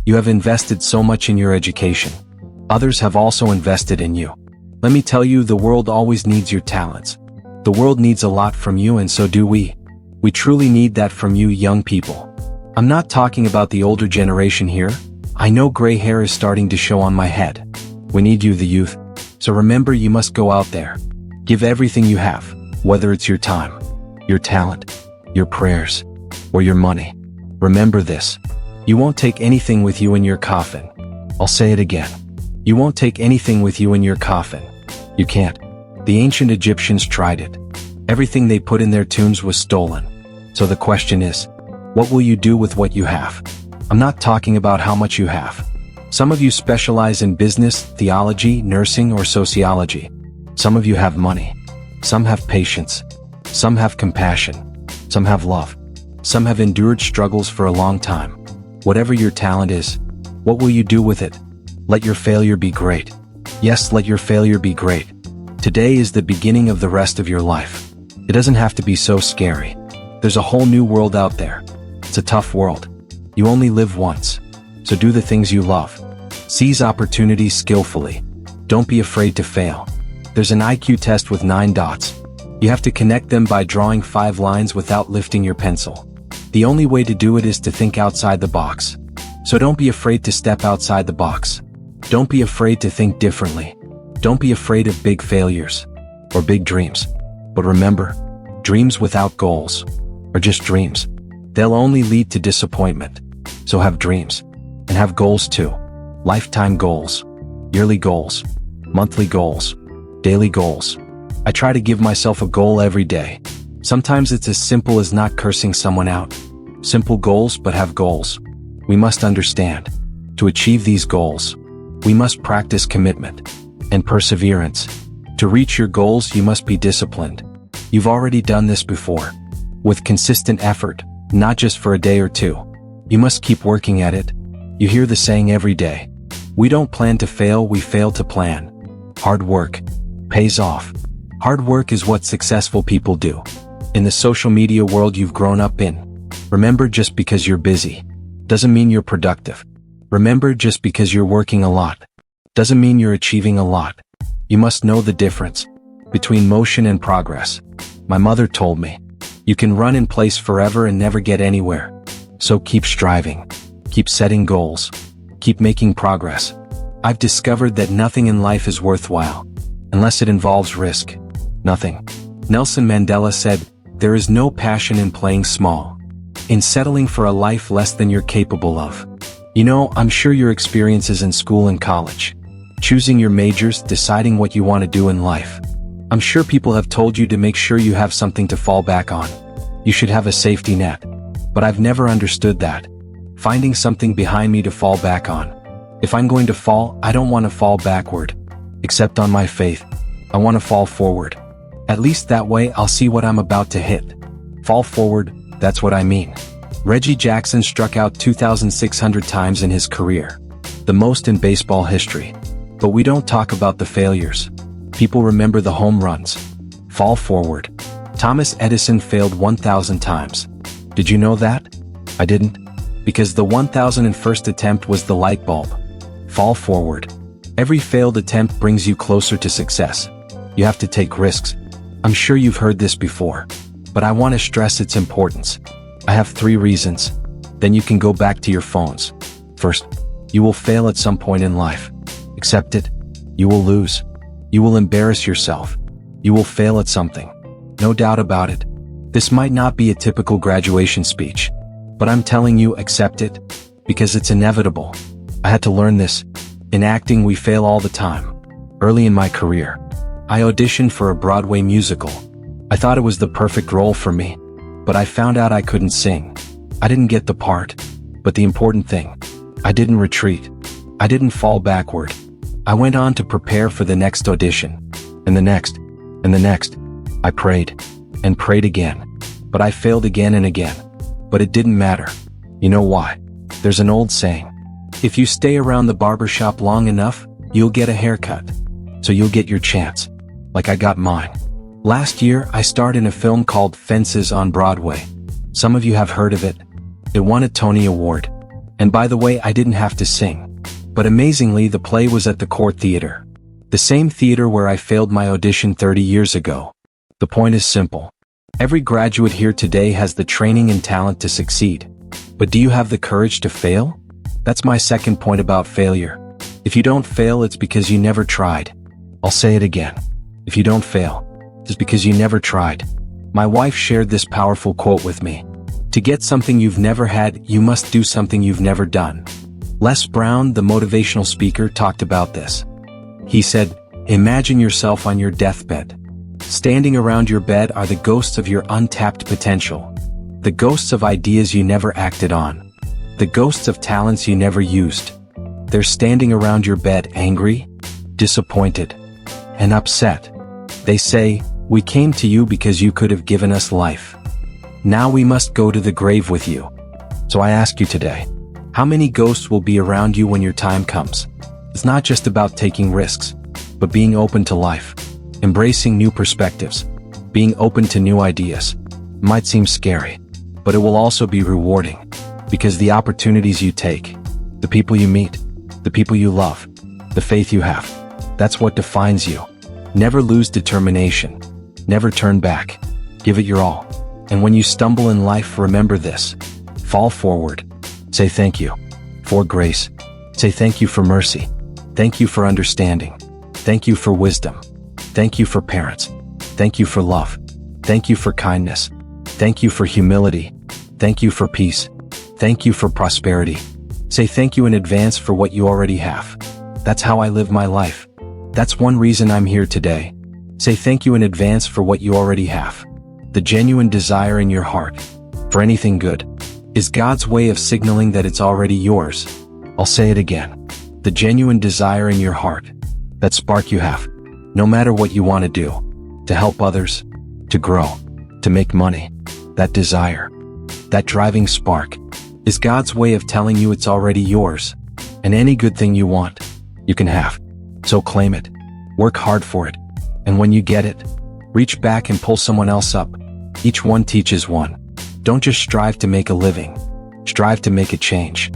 You have invested so much in your education. Others have also invested in you. Let me tell you, the world always needs your talents. The world needs a lot from you, and so do we. We truly need that from you young people. I'm not talking about the older generation here. I know gray hair is starting to show on my head. We need you, the youth. So remember, you must go out there. Give everything you have, whether it's your time, your talent, your prayers, or your money. Remember this. You won't take anything with you in your coffin. I'll say it again. You won't take anything with you in your coffin. You can't. The ancient Egyptians tried it. Everything they put in their tombs was stolen. So the question is, what will you do with what you have? I'm not talking about how much you have. Some of you specialize in business, theology, nursing, or sociology. Some of you have money. Some have patience. Some have compassion. Some have love. Some have endured struggles for a long time. Whatever your talent is, what will you do with it? Let your failure be great. Yes, let your failure be great. Today is the beginning of the rest of your life. It doesn't have to be so scary. There's a whole new world out there. It's a tough world. You only live once. So do the things you love. Seize opportunities skillfully. Don't be afraid to fail. There's an IQ test with 9 dots. You have to connect them by drawing 5 lines without lifting your pencil. The only way to do it is to think outside the box. So don't be afraid to step outside the box. Don't be afraid to think differently. Don't be afraid of big failures or big dreams. But remember, dreams without goals are just dreams. They'll only lead to disappointment. So have dreams. And have goals too. Lifetime goals, yearly goals, monthly goals, daily goals. I try to give myself a goal every day. Sometimes it's as simple as not cursing someone out. Simple goals, but have goals. We must understand. To achieve these goals, we must practice commitment and perseverance. To reach your goals, you must be disciplined. You've already done this before. With consistent effort, not just for a day or two. You must keep working at it. You hear the saying every day. We don't plan to fail, we fail to plan. Hard work pays off. Hard work is what successful people do. In the social media world you've grown up in, remember, just because you're busy doesn't mean you're productive. Remember, just because you're working a lot doesn't mean you're achieving a lot. You must know the difference between motion and progress. My mother told me, you can run in place forever and never get anywhere. So keep striving, keep setting goals, keep making progress. I've discovered that nothing in life is worthwhile unless it involves risk. Nothing. Nelson Mandela said, there is no passion in playing small, in settling for a life less than you're capable of. You know, I'm sure your experiences in school and college, choosing your majors, deciding what you want to do in life. I'm sure people have told you to make sure you have something to fall back on. You should have a safety net. But I've never understood that. Finding something behind me to fall back on. If I'm going to fall, I don't want to fall backward. Except on my faith. I want to fall forward. At least that way I'll see what I'm about to hit. Fall forward, that's what I mean. Reggie Jackson struck out 2,600 times in his career. The most in baseball history. But we don't talk about the failures. People remember the home runs. Fall forward. Thomas Edison failed 1,000 times. Did you know that? I didn't. Because the 1,001st attempt was the light bulb. Fall forward. Every failed attempt brings you closer to success. You have to take risks. I'm sure you've heard this before, but I want to stress its importance. I have 3 reasons. Then you can go back to your phones. First, you will fail at some point in life. Accept it. You will lose. You will embarrass yourself. You will fail at something. No doubt about it. This might not be a typical graduation speech, but I'm telling you, accept it, because it's inevitable. I had to learn this. In acting, we fail all the time. Early in my career, I auditioned for a Broadway musical. I thought it was the perfect role for me, but I found out I couldn't sing. I didn't get the part, but the important thing, I didn't retreat. I didn't fall backward. I went on to prepare for the next audition, and the next, and the next. I prayed, and prayed again, but I failed again and again. But it didn't matter. You know why? There's an old saying. If you stay around the barbershop long enough, you'll get a haircut. So you'll get your chance. Like I got mine. Last year, I starred in a film called Fences on Broadway. Some of you have heard of it. It won a Tony Award. And by the way, I didn't have to sing. But amazingly, the play was at the Court Theater. The same theater where I failed my audition 30 years ago. The point is simple. Every graduate here today has the training and talent to succeed. But do you have the courage to fail? That's my second point about failure. If you don't fail, it's because you never tried. I'll say it again. If you don't fail, it's because you never tried. My wife shared this powerful quote with me. To get something you've never had, you must do something you've never done. Les Brown, the motivational speaker, talked about this. He said, imagine yourself on your deathbed. Standing around your bed are the ghosts of your untapped potential. The ghosts of ideas you never acted on. The ghosts of talents you never used. They're standing around your bed angry, disappointed, and upset. They say, we came to you because you could have given us life. Now we must go to the grave with you. So I ask you today, how many ghosts will be around you when your time comes? It's not just about taking risks, but being open to life, embracing new perspectives, being open to new ideas. It might seem scary, but it will also be rewarding, because the opportunities you take, the people you meet, the people you love, the faith you have, that's what defines you. Never lose determination. Never turn back. Give it your all. And when you stumble in life, remember this. Fall forward. Say thank you for grace. Say thank you for mercy. Thank you for understanding. Thank you for wisdom. Thank you for parents. Thank you for love. Thank you for kindness. Thank you for humility. Thank you for peace. Thank you for prosperity. Say thank you in advance for what you already have. That's how I live my life. That's one reason I'm here today. Say thank you in advance for what you already have. The genuine desire in your heart for anything good is God's way of signaling that it's already yours. I'll say it again. The genuine desire in your heart, that spark you have, no matter what you want to do, to help others, to grow, to make money, that desire, that driving spark, is God's way of telling you it's already yours. And any good thing you want, you can have. So claim it. Work hard for it. And when you get it, reach back and pull someone else up. Each one teaches one. Don't just strive to make a living. Strive to make a change.